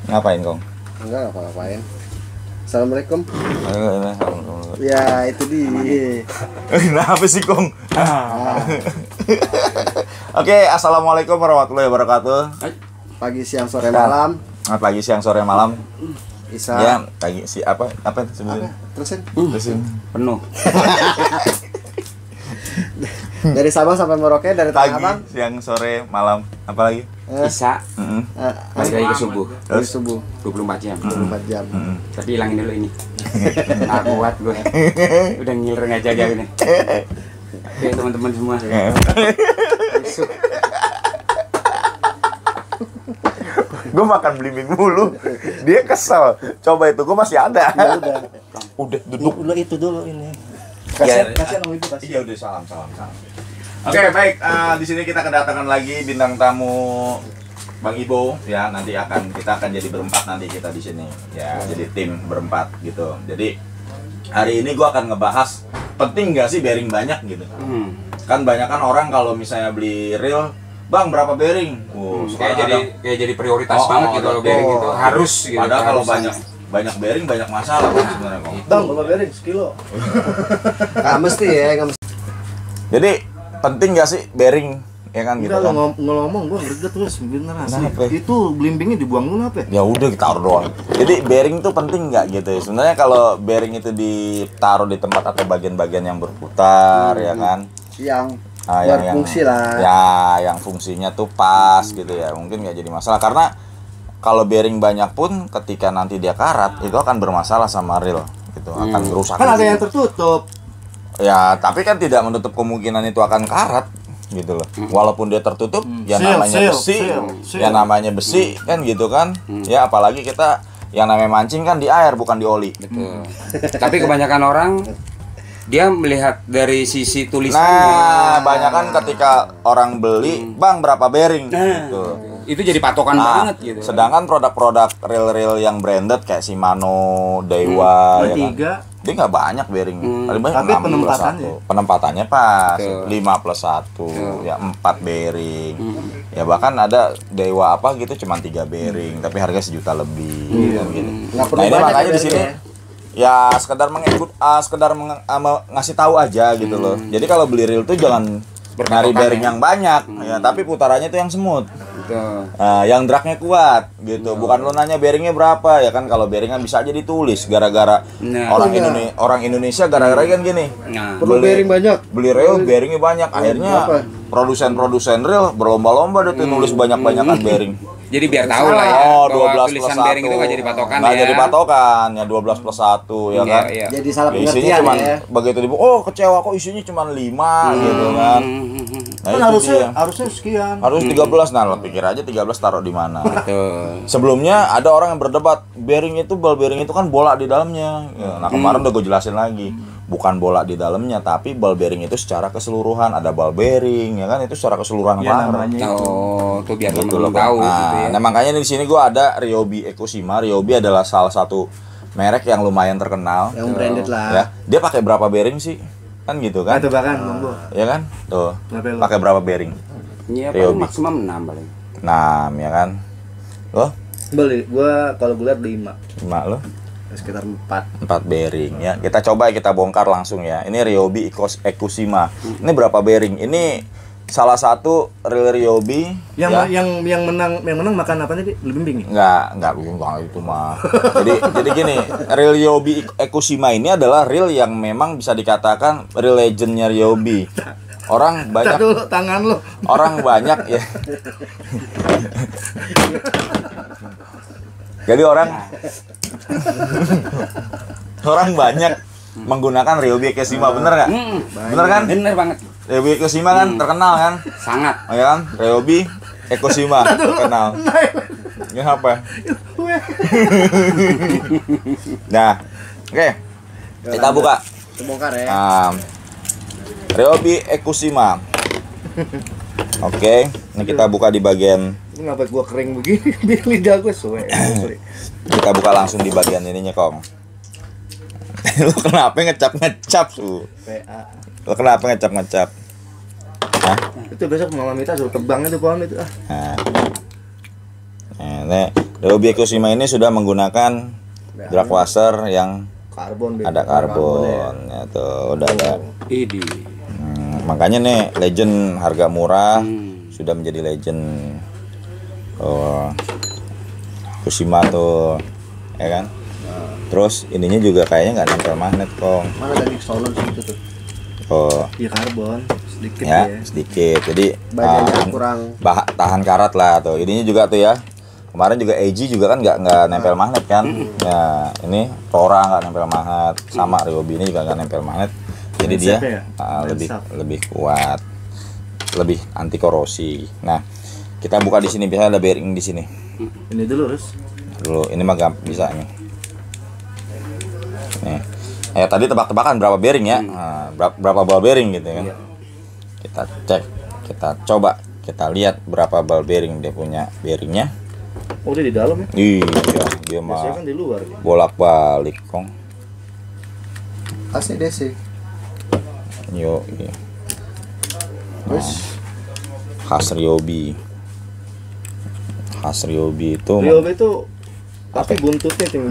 Ngapain, Kong? Enggak apa-apain. Assalamualaikum. Assalamualaikum. Ya itu dia. Kenapa sih, Kong? Oke, assalamualaikum warahmatullahi wabarakatuh. Pagi, siang, sore, malam. Selamat pagi, siang, sore, malam. Isa. Ya, pagi si apa sebenarnya? Terusin. Terusin. Penuh. Dari Sabang sampai Merauke, dari Tanah Pagi, Abang. siang, sore, malam. Apa lagi? Isa. Balik lagi ke subuh. Dari subuh 24 jam. 24 jam. Tapi hilangin dulu ini. Nggak kuat gue. Udah ngiler nggak jaga ini. Oke teman-teman semua. Besok. Gue makan belimbing mulu. Dia kesel. Coba itu, gue masih ada. Ya udah. Udah duduk. Dulu itu dulu ini. Ya. Kasihan om ibu kasih. Iya udah salam. Oke, baik. Di sini kita kedatangan lagi bintang tamu Bang Ibo ya. Kita akan jadi berempat nanti kita di sini ya. Jadi tim berempat gitu. Jadi hari ini gua akan ngebahas penting nggak sih bearing banyak gitu. Kan banyak kan orang kalau misalnya beli reel, Bang berapa bearing? Kayak jadi prioritas banget gitu kalau bearing itu harus gitu. Padahal kalau banyak bearing banyak masalah kan sebenarnya kok. Bang, berapa bearing? Sekilo. Nggak mesti ya, nggak mesti. Jadi penting nggak sih bearing ya kan gitu Udah kan? ngomong gua greget terus bener asli. Kenapa? Itu belimbingnya dibuang dulu apa? Ya udah kita taruh doang. Jadi bearing tuh penting nggak gitu ya? Sebenarnya kalau bearing itu ditaruh di tempat atau bagian-bagian yang berputar ya kan? Yang yang fungsi lah. Ya, yang fungsinya tuh pas gitu ya. Mungkin nggak jadi masalah karena kalau bearing banyak pun ketika nanti dia karat itu akan bermasalah sama reel gitu, akan rusak. Kan ada yang tertutup. Ya, tapi kan tidak menutup kemungkinan itu akan karat gitu loh. Walaupun dia tertutup, ya namanya besi. Ya namanya besi kan gitu kan. Ya apalagi kita yang namanya mancing kan di air bukan di oli. Betul. Tapi kebanyakan orang dia melihat dari sisi tulisannya. Nah, banyak kan ketika orang beli, Bang berapa bearing gitu. Itu jadi patokan banget gitu. Sedangkan produk-produk reel-reel yang branded kayak Shimano, Daiwa ya kan. Dia nggak banyak bearing. Paling banyak Tapi 6 plus 1. Penempatannya pas. 5+1 ya 4 bearing. Ya bahkan ada Daiwa apa gitu cuma 3 bearing, tapi harga sejuta lebih gitu. Nggak perlu Nah, ini banyak makanya ya di sini ya sekedar ngasih tahu aja gitu loh. Jadi kalau beli reel tuh jangan nyari bearing yang banyak ya, tapi putarannya tuh yang smooth. Yang dragnya kuat gitu. Bukan lo nanya bearingnya berapa ya kan, kalau bearing kan bisa aja ditulis gara-gara orang Indonesia gara-gara kan gini. Perlu bearing banyak. Beli reel bearingnya banyak, akhirnya produsen reel berlomba-lomba deh tuh nulis banyak-banyakan bearing. Jadi biar tahu lah ya, bahwa tulisan bearing itu nggak jadi patokan ya. Nggak jadi patokan, ya 12+1 ya kan. Jadi salah Ya, isinya pengertian cuman, ya. begitu dibuka, oh kecewa kok isinya cuma 5 gitu kan. Nah, Kan itu dia. harusnya sekian. Harus 13, nah lo pikir aja 13 taruh di mana. Betul. Sebelumnya ada orang yang berdebat, ball bearing itu kan bola di dalamnya. Ya, nah kemarin udah gue jelasin lagi. Bukan bola di dalamnya, tapi ball bearing itu secara keseluruhan. Ada ball bearing, ya kan, itu secara keseluruhan Oh, tuh biar gitu teman-teman tahu nah, gitu ya. nah makanya di sini gue ada Ryobi Ekushima. Ryobi adalah salah satu merek yang lumayan terkenal. Yang branded lah. Ya, dia pakai berapa bearing sih? Kan gitu kan? Itu bahkan monggo. Ya kan? Tuh. Berapa lo? Pakai berapa bearing? Iya, Ryobi. maksimum 6 paling. 6 ya kan? Lo? Beli, gua kalau gue lihat 5. 5 lo? Sekitar 4. 4 bearing ya. Kita coba kita bongkar langsung ya. Ini Ryobi Ekushima. Ini berapa bearing? Ini salah satu reel Ryobi Yang menang makan apa tadi? Belimbing. Enggak itu mah. Jadi gini, reel Ryobi Ekushima ini adalah reel yang memang bisa dikatakan reel legendnya Ryobi. Orang banyak. Dulu tangan lo. Orang banyak ya. Jadi orang banyak menggunakan Ryobi Ekushima, bener nggak? Bener kan? Bener banget. Ryobi Ekushima kan terkenal kan? Sangat. Oh, ya kan? Ryobi Ekushima terkenal. Ini apa? Nah, oke. Kita buka. Bongkar ya. Ryobi Ekushima. Oke, ini kita buka di bagian. Ini ngapa gua kering begini? Di lidah gua suwe. Kita buka langsung di bagian ininya, Kong. Lu kenapa ngecap su? PA. Lu kenapa ngecap? Hah? Itu besok mama minta suruh tebang itu pohon itu ah. Nah, ini Ryobi Kusima ini sudah menggunakan drag washer yang Karbon. ada karbon ya tuh udah ada. Idi. Makanya nih legend harga murah sudah menjadi legend. Oh, Kusima tuh ya kan. Terus ininya juga kayaknya nggak nempel magnet kong. Mana dari sono situ tuh? Oh Iya karbon sedikit ya ya. sedikit. Jadi Badannya kurang. tahan karat lah tuh. Ininya juga tuh ya. Kemarin juga AG juga kan nggak nempel magnet kan. Ya ini Tora nggak nempel magnet. Sama Ryobi ini juga nggak nempel magnet. Jadi dia Mensap ya? lebih kuat, lebih anti korosi. Nah kita buka di sini, biasanya ada bearing di sini. Ini dulu Rus. Dulu ini mah bisa nih. Nih. Tadi tebak-tebakan berapa bearing ya? Nah, berapa ball bearing gitu kan? Kita cek, kita coba, kita lihat berapa ball bearing dia punya bearingnya. Oh dia di dalam ya? Iya, dia Biasanya mah kan di luar. bolak-balik kong. ACDC. Yo, iya. Terus Khas Ryobi. Khas Ryobi itu Ryobi itu tapi buntutnya yang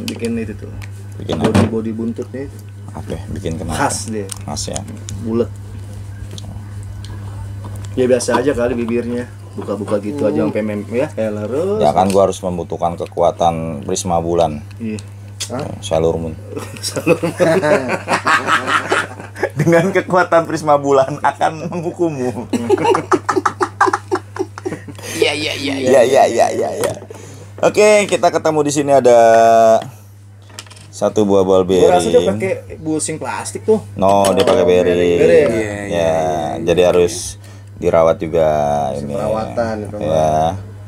bikin itu tuh. bikin apa? Body buntutnya itu Apa? Bikin kenapa? khas dia, Khas ya. bulat. Ya biasa aja kali bibirnya. Buka-buka gitu aja sampai ya terus. Ya kan gua harus membutuhkan kekuatan prisma bulan. Iya. Sailor Moon. Dengan kekuatan prisma bulan akan menghukummu. Iya. Oke, kita ketemu di sini ada satu buah ball Gua rasa dia bearing. pakai busing plastik tuh. No, dia pakai bearing. Bearing. Ya, jadi harus dirawat juga ini. perawatan itu mah. Ya.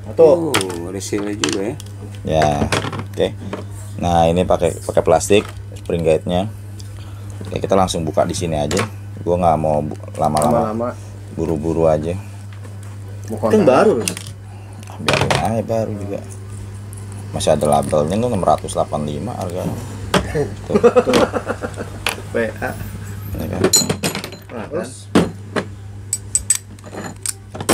Atau Ada seal juga ya. Ya. Oke. Nah, ini pakai plastik spring guide-nya. Ya, kita langsung buka di sini aja. Gua nggak mau lama-lama, Lama-lama buru-buru aja. mau kan kontak. baru Rus. Biarin aja baru juga. Masih ada labelnya tuh 685 harganya. PA. Ya kan? Nah, Terus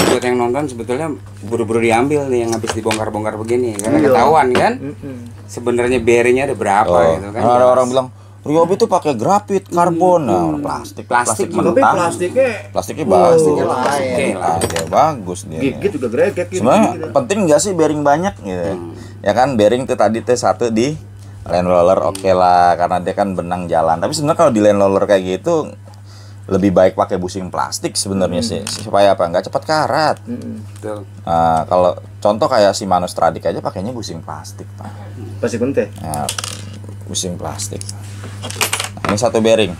Buat yang nonton sebetulnya buru-buru diambil nih yang habis dibongkar-bongkar begini karena Iya. ketahuan kan. Mm-mm. Sebenarnya bearingnya ada berapa Oh, gitu kan. kan ada orang bilang Ryobi tuh pakai grafit, karbon, nah, plastik Plastik juga. Tapi mentah. plastiknya bagus. Plastiknya lain. Oke lah. Oke, bagus dia. gigit juga greget gitu. Sebenarnya gitu. penting nggak sih bearing banyak gitu. Ya kan bearing tuh tadi tuh satu di land roller oke lah karena dia kan benang jalan. Tapi sebenarnya kalau di land roller kayak gitu lebih baik pakai busing plastik sebenarnya sih supaya apa nggak cepat karat. Betul. Nah, kalau contoh kayak si Manus Tradik aja pakainya busing plastik pak. Pasti kunte. Ya, busing plastik. Nah, ini satu bearing.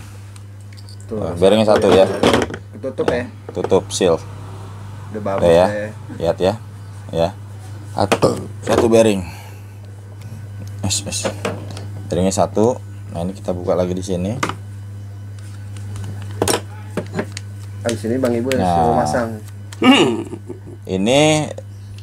Tuh. Bearingnya satu ya. Ditutup ya. Tutup seal. Udah bagus Udah ya. ya. Lihat ya. Ya. Satu bearing. Bearingnya satu. Nah, ini kita buka lagi di sini. Habis ini Bang Ibu harus Nah. suruh masang. Ini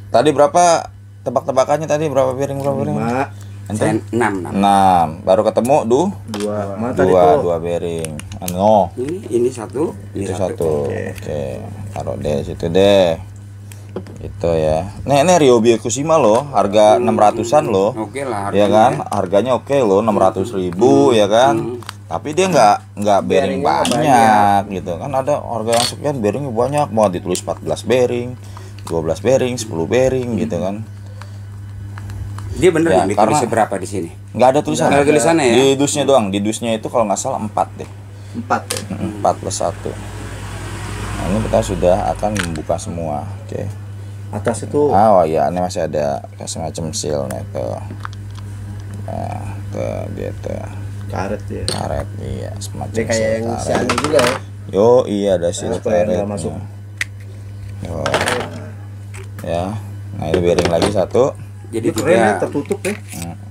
tadi berapa tebak-tebakannya tadi berapa bearing? 5, Ente? 6. 6. Baru ketemu 2. Mana tadi tuh? dua bearing. No. Ini satu, ini Itu satu. Oke. Taruh deh situ deh. Itu ya. Ini Ryobi Kusima loh, harga 600-an loh. Oke lah. Ya kan? Harganya oke loh, 600.000 ya kan? Tapi dia nggak bearing Bearingnya banyak gitu kan, ada harga yang sekian bearingnya banyak, mau ditulis 14 bearing, 12 bearing, 10 bearing gitu kan. Dia bener Ya, nggak ditulisnya karena- berapa di sini? Nggak ada tulisan. Nggak ada tulisannya ya? Di dusnya doang, di dusnya itu kalau nggak salah 4 deh. 4 ya. 4 plus 1. Nah, ini kita sudah akan membuka semua. Oke. Atas itu Oh ya, ini masih ada kayak semacam seal nih tuh. Nah, tuh gitu. karet ya. Karet, iya, semacam Dia kayak seal yang si karet. Andi juga ya. Yo, iya ada seal supaya nggak karetnya. masuk. Yo. Ya. Nah, ini bearing lagi satu. Jadi Ini keren ya, tidak tertutup ya.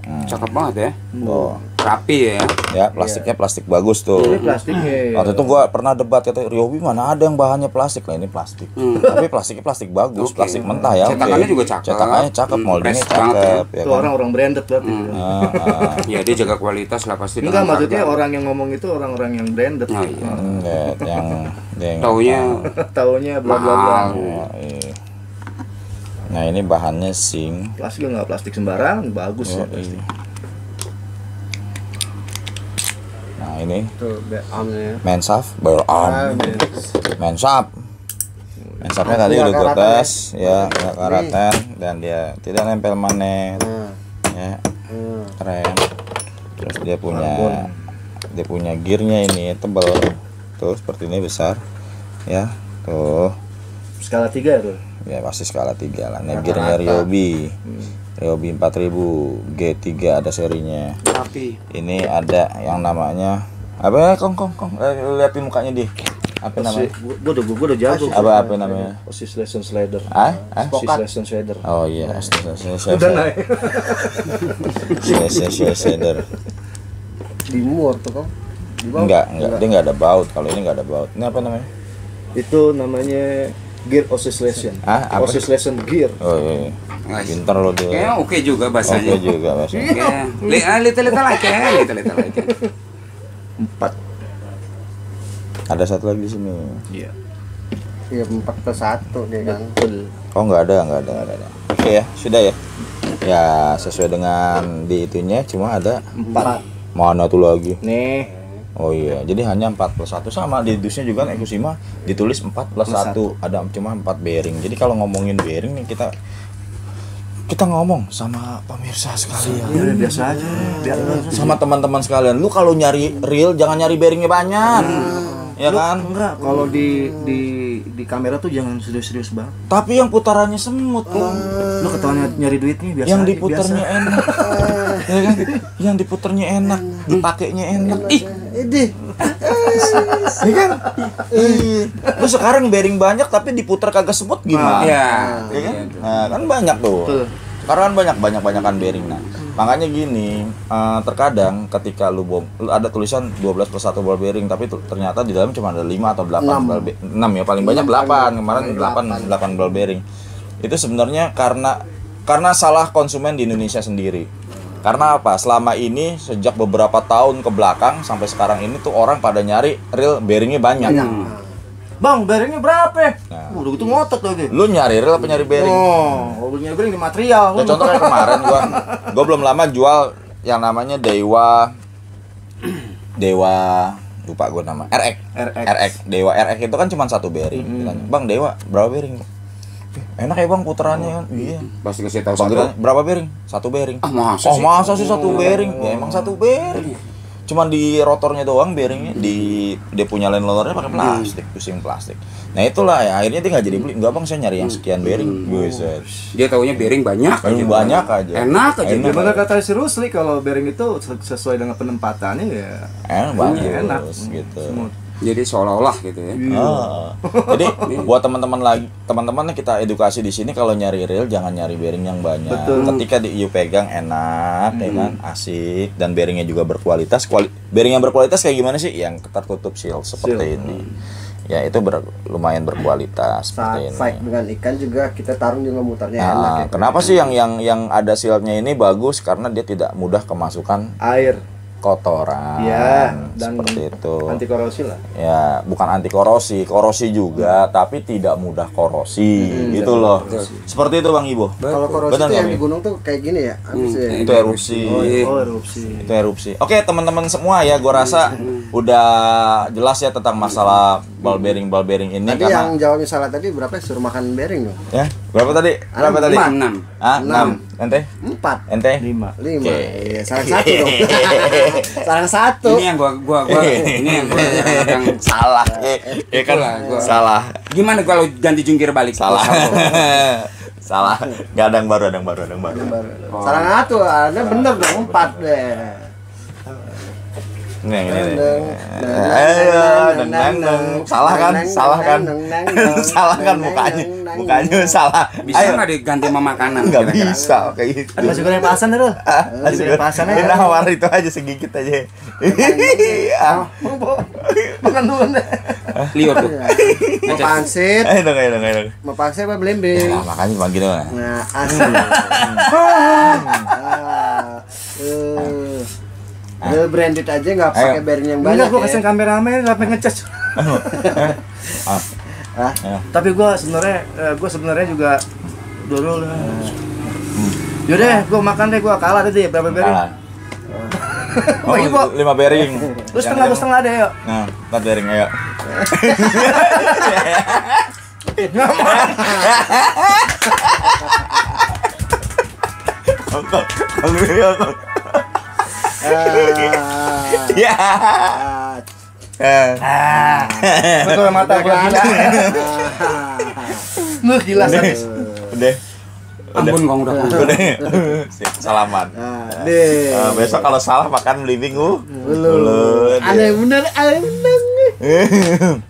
cakep banget ya. Oh, Rapi ya. ya plastiknya plastik bagus Ini tuh. plastiknya. Waktu itu gua pernah debat kata Ryobi mana ada yang bahannya plastik lah, ini plastik. Tapi plastiknya plastik bagus, Oke. plastik mentah ya. Cetakannya oke. juga cakep. Cetakannya cakep, moldingnya Fresh banget cakep ya Itu kan. orang-orang branded berarti. Ya dia jaga kualitas lah pasti. Enggak, dengan maksudnya harga. orang yang ngomong itu orang-orang yang branded. Oh, iya. Enggak, yang Taunya Taunya bla bla bla. mahal. Oh, iya. Nah ini bahannya zinc. Plastik nggak plastik sembarangan, bagus ya plastik. Nah ini Tuh, amnya. mensaf, arm. Mensaf. Mensafnya tadi udah gue tes, ya nggak karatan dan dia tidak nempel magnet, ya keren. Terus dia punya gearnya ini tebal, tuh seperti ini besar, ya tuh. Skala 3 ya tuh. Ya pasti skala 3 lah. Ini gearnya Ryobi. Ryobi 4000 G3 ada serinya. Rapi. Ini ada yang namanya apa ya? Kong. Liatin mukanya di. Apa namanya? Gua udah jago. Apa namanya? Oscillation slider. Oscillation slider. Oh iya, Udah naik. Shader. Dimur tuh kok. Enggak, dia enggak ada baut. Kalau ini enggak ada baut. Ini apa namanya? Itu namanya gear oscillation. Apa? Oscillation gear. Oh iya. Pintar lo dia. Kayaknya oke juga bahasanya. Oke juga bahasanya. Lihat lagi. 4. Ada satu lagi di sini. Iya. Iya 4+1 dia kan. Betul. Oh enggak ada. Oke ya, sudah ya. Ya sesuai dengan di itunya, cuma ada 4. mana tuh lagi. Nih. Oh iya, jadi hanya 4+1 sama di dusnya juga Ekushima ditulis 4+1, ada cuma 4 bearing. Jadi kalau ngomongin bearing nih kita ngomong sama pemirsa sekalian. Ya biasa aja. Sama teman-teman sekalian. Lu kalau nyari reel jangan nyari bearingnya banyak. Ya kan? Enggak, kalau di kamera tuh jangan serius-serius banget. Tapi yang putarannya semut tuh. Lu ketahuan nyari duitnya biasa. Yang aja, diputarnya biasa. enak. Ya kan? Yang diputarnya enak, dipakainya enak. Ih, Ini. ya kan? Lu sekarang bearing banyak tapi diputar kagak semut gimana? Ya. Ya kan? Nah, kan banyak tuh. Betul. Sekarang kan banyakan bearing. Nah, makanya gini, terkadang ketika lu ada tulisan 12+1 ball bearing tapi ternyata di dalam cuma ada 5 atau 8 6 ya, paling banyak 8. Kemarin 8 ball bearing. Itu sebenarnya karena salah konsumen di Indonesia sendiri. Karena apa? Selama ini sejak beberapa tahun ke belakang sampai sekarang ini tuh orang pada nyari reel bearingnya banyak. Bang, bearingnya berapa? Nah. Udah gitu ngotot lagi. Lu nyari reel apa nyari bearing? Oh, lu nyari bearing di material. Ya, contoh kayak kemarin gua belum lama jual yang namanya Dewa lupa gua nama RX Dewa RX itu kan cuma satu bearing. Ditanya, Bang Dewa berapa bearing? Enak ya Bang putarannya kan? Iya. Pasti kasih tahu Panggilan, berapa bearing? Satu bearing. Masa sih? Sih satu bearing? Ya emang satu bearing. Cuman di rotornya doang bearingnya, dia punya line loadernya pakai plastik, pusing plastik. Nah itulah ya akhirnya dia nggak jadi beli. Enggak Bang, saya nyari yang sekian bearing. Buset. Dia taunya bearing banyak aja. Banyak aja. Enak aja. Gimana kata si Rusli, kalau bearing itu sesuai dengan penempatannya ya Bagus enak gitu. Smooth. Jadi seolah-olah gitu ya. Jadi buat teman-teman nih kita edukasi di sini kalau nyari reel jangan nyari bearing yang banyak. Betul. Ketika you pegang enak, ya kan, asik dan bearingnya juga berkualitas. Bearing yang berkualitas kayak gimana sih? Yang ketat tutup seal seperti ini. Ya itu lumayan berkualitas seperti Saat fight ini. dengan ikan juga kita tarung juga muternya enak ya. Kenapa sih yang ada sealnya ini bagus? Karena dia tidak mudah kemasukan Air. kotoran. Ya, dan seperti itu. anti korosi lah. Ya, bukan anti korosi juga, tapi tidak mudah korosi, gitu loh. Seperti itu Bang Ibo. Kalau korosi Benar itu yang nggak, di gunung tuh kayak gini ya. Habisnya. Itu erupsi. Oh, erupsi. Itu erupsi. Oke, teman-teman semua ya, gua rasa udah jelas ya tentang masalah ball bearing ini. Tadi karena yang jawabnya salah tadi berapa suruh makan bearing dong? ya, berapa tadi? 6. 6. Ente? 4. Ente? 5. 5. Oke. Iya, salah satu dong. Salah satu. Ini yang gua yang Salah. Ya kan Itulah, salah. Gimana kalau ganti jungkir balik? Salah. Salah. Enggak ada yang baru. Salah satu, Anda bener dong 4 deh. Nih. Ayo, deng. Salah kan? Salah kan mukanya. Mukanya salah. Bisa Ayo. nggak diganti sama makanan? Enggak kira-kira? bisa kayak gitu. Ada nasi goreng pasan deh, Rul. Nasi goreng pasan Ini aja. nawar itu aja segigit aja. Makan dulu deh. Liur tuh. Mau pangsit, Ayo dong. mau pangsit apa belimbing? Ya, makanya cuma gitu. Nah, asli. Real branded aja nggak pakai Ayo. bearing yang banyak. Enggak, gua ya. kasih kameramen sampai ngecas. Ah. Hah? Ya. Tapi gua sebenarnya juga Dulu lah. Yaudah, gua makan deh, gua kalah tadi berapa beri? Kalah. Oh, Bagi, Bo. 5 bearing. Lu setengah deh, yuk. Nah, 4 bearing ayo. Ya. Betul mata gua gila. Lu gila sadis. Udah. Ampun kong udah. Sip, salaman. Deh. Besok kalau salah makan belimbing Belum. Aneh bener.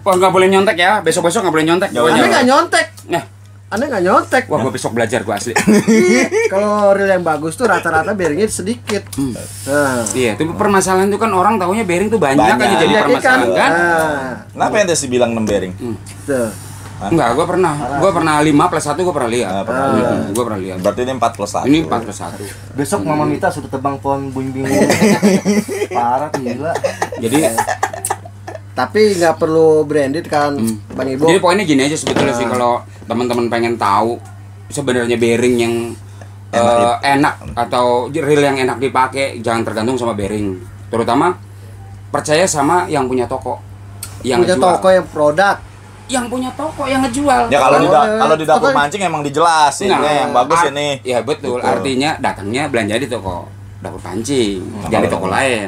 Wah nggak boleh nyontek ya. Besok-besok nggak boleh nyontek. Aneh nggak nyontek. Nah, Aneh nggak nyontek. wah gua besok belajar gua asli. Kalau reel yang bagus tuh rata-rata bearingnya sedikit. Nah. Iya, itu permasalahan itu kan orang taunya bearing tuh banyak Banyak. aja jadi permasalahan kan. Kenapa ente sih bilang 6 bearing? Tuh. Enggak, gua pernah 5 plus 1 gua pernah lihat. Gua pernah lihat. Berarti ini 4 plus 1. Ini 4 plus 1. Besok Mama Mita sudah tebang pohon buing-buing. Parah gila. Jadi Tapi nggak perlu branded kan, Bang Ibu. jadi poinnya gini aja sebetulnya sih kalau teman-teman pengen tahu sebenarnya bearing yang enak atau reel yang enak dipakai, jangan tergantung sama bearing. Terutama percaya sama yang punya toko. Yang punya ngejual. toko yang produk. Yang punya toko yang ngejual. Ya kalau di dapur Toko- mancing emang dijelasin yang bagus ini. Ya betul, Gitu. artinya datangnya belanja di toko dapur pancing, jangan di toko lain.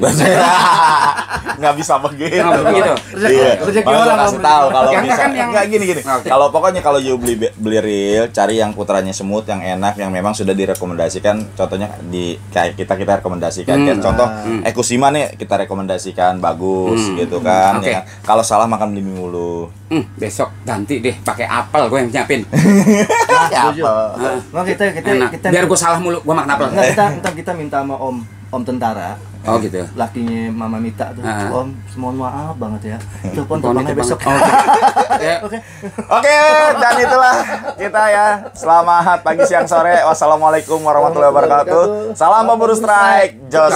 Nggak bisa begitu. Nggak bisa begitu. Iya. Rezeki Makanya orang kasih nggak tahu kalau Yang bisa. kan yang- Nggak gini. Oke. Kalau pokoknya kalau you beli reel, cari yang putranya smooth, yang enak, yang memang sudah direkomendasikan. Contohnya di kayak kita rekomendasikan. Kayak contoh Ekusima nih kita rekomendasikan bagus gitu kan. Oke. Ya kan? Kalau salah makan belimbing mulu. Besok ganti deh pakai apel gue yang nyiapin. Siapa? Nah, kita Enak. Biar gue salah mulu, gue makan apel. ntar kita minta sama Om tentara. Oh gitu. Lakinya Mama Mita tuh. Ah. Om, mohon maaf banget ya. Telepon Telepon telepon besok. Ya. Oke, dan itulah kita ya. Selamat pagi, siang, sore. Wassalamualaikum warahmatullahi wabarakatuh. Salam pemburu strike. Jos.